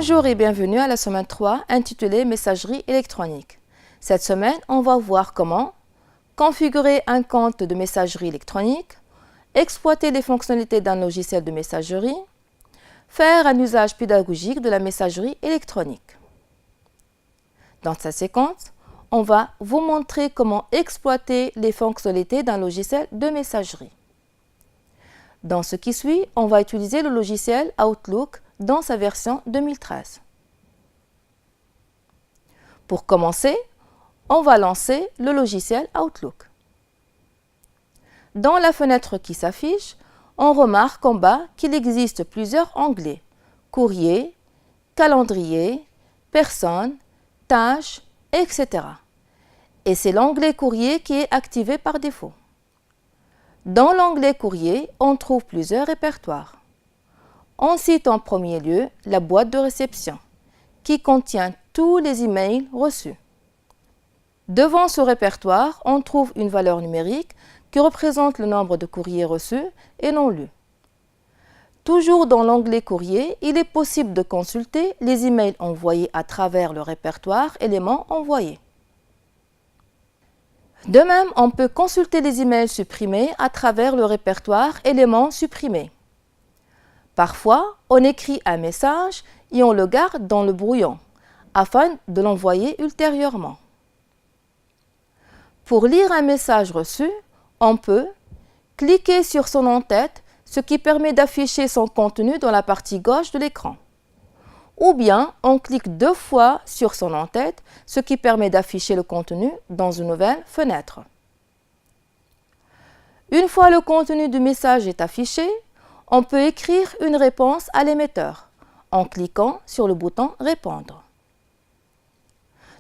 Bonjour et bienvenue à la semaine 3 intitulée Messagerie électronique. Cette semaine, on va voir comment configurer un compte de messagerie électronique, exploiter les fonctionnalités d'un logiciel de messagerie, faire un usage pédagogique de la messagerie électronique. Dans cette séquence, on va vous montrer comment exploiter les fonctionnalités d'un logiciel de messagerie. Dans ce qui suit, on va utiliser le logiciel Outlook dans sa version 2013. Pour commencer, on va lancer le logiciel Outlook. Dans la fenêtre qui s'affiche, on remarque en bas qu'il existe plusieurs onglets: courrier, calendrier, personnes, tâches, etc. Et c'est l'onglet courrier qui est activé par défaut. Dans l'onglet courrier, on trouve plusieurs répertoires. On cite en premier lieu la boîte de réception, qui contient tous les emails reçus. Devant ce répertoire, on trouve une valeur numérique qui représente le nombre de courriers reçus et non lus. Toujours dans l'onglet courrier, il est possible de consulter les emails envoyés à travers le répertoire éléments envoyés. De même, on peut consulter les emails supprimés à travers le répertoire éléments supprimés. Parfois, on écrit un message et on le garde dans le brouillon, afin de l'envoyer ultérieurement. Pour lire un message reçu, on peut cliquer sur son en-tête, ce qui permet d'afficher son contenu dans la partie gauche de l'écran. Ou bien, on clique 2 fois sur son en-tête, ce qui permet d'afficher le contenu dans une nouvelle fenêtre. Une fois le contenu du message est affiché, on peut écrire une réponse à l'émetteur en cliquant sur le bouton « Répondre ».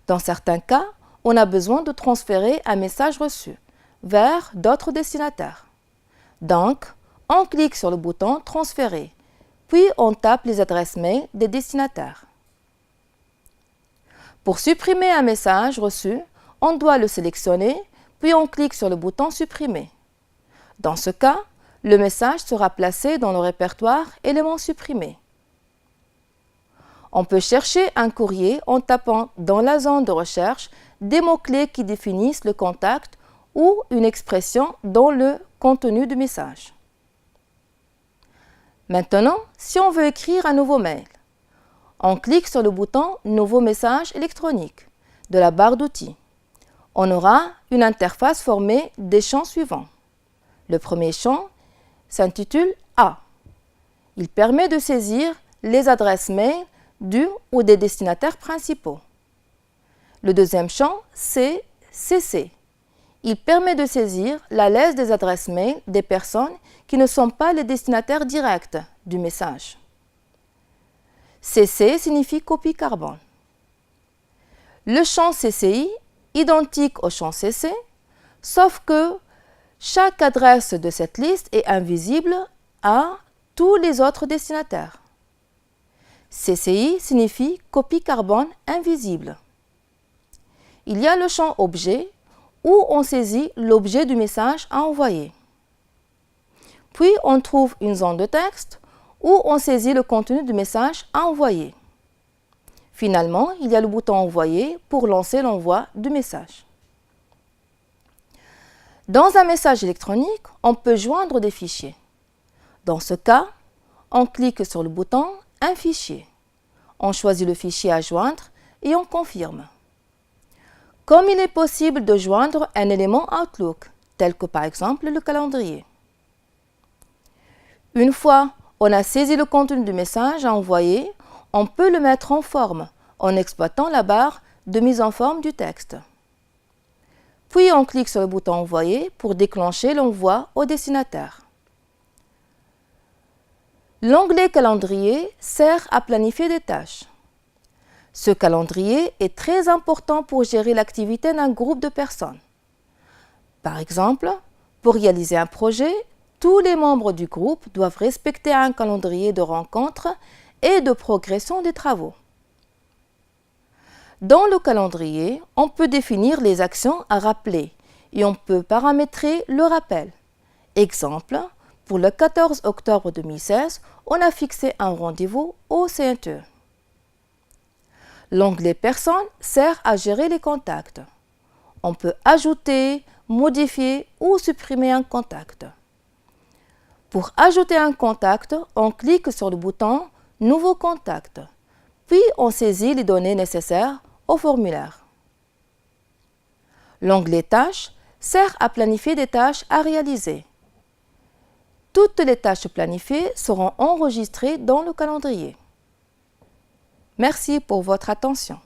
Dans certains cas, on a besoin de transférer un message reçu vers d'autres destinataires. Donc, on clique sur le bouton « Transférer », puis on tape les adresses mail des destinataires. Pour supprimer un message reçu, on doit le sélectionner, puis on clique sur le bouton « Supprimer ». Dans ce cas, le message sera placé dans le répertoire éléments supprimés. On peut chercher un courrier en tapant dans la zone de recherche des mots-clés qui définissent le contact ou une expression dans le contenu du message. Maintenant, si on veut écrire un nouveau mail, on clique sur le bouton « Nouveau message électronique » de la barre d'outils. On aura une interface formée des champs suivants. Le premier champ s'intitule « A ». Il permet de saisir les adresses mail du ou des destinataires principaux. Le deuxième champ, c'est « CC ». Il permet de saisir la liste des adresses mail des personnes qui ne sont pas les destinataires directs du message. CC signifie copie carbone. Le champ CCI, identique au champ CC, sauf que chaque adresse de cette liste est invisible à tous les autres destinataires. CCI signifie copie carbone invisible. Il y a le champ objet où on saisit l'objet du message à envoyer. Puis on trouve une zone de texte où on saisit le contenu du message à envoyer. Finalement, il y a le bouton envoyer pour lancer l'envoi du message. Dans un message électronique, on peut joindre des fichiers. Dans ce cas, on clique sur le bouton « Un fichier ». On choisit le fichier à joindre et on confirme. Comme il est possible de joindre un élément Outlook, tel que par exemple le calendrier. Une fois on a saisi le contenu du message à envoyer, on peut le mettre en forme en exploitant la barre de mise en forme du texte. Puis on clique sur le bouton « Envoyer » pour déclencher l'envoi au destinataire. L'onglet « Calendrier » sert à planifier des tâches. Ce calendrier est très important pour gérer l'activité d'un groupe de personnes. Par exemple, pour réaliser un projet, tous les membres du groupe doivent respecter un calendrier de rencontres et de progression des travaux. Dans le calendrier, on peut définir les actions à rappeler et on peut paramétrer le rappel. Exemple, pour le 14 octobre 2016, on a fixé un rendez-vous au CNTE. L'onglet Personnes sert à gérer les contacts. On peut ajouter, modifier ou supprimer un contact. Pour ajouter un contact, on clique sur le bouton « Nouveau contact », puis on saisit les données nécessaires au formulaire. L'onglet Tâches sert à planifier des tâches à réaliser. Toutes les tâches planifiées seront enregistrées dans le calendrier. Merci pour votre attention.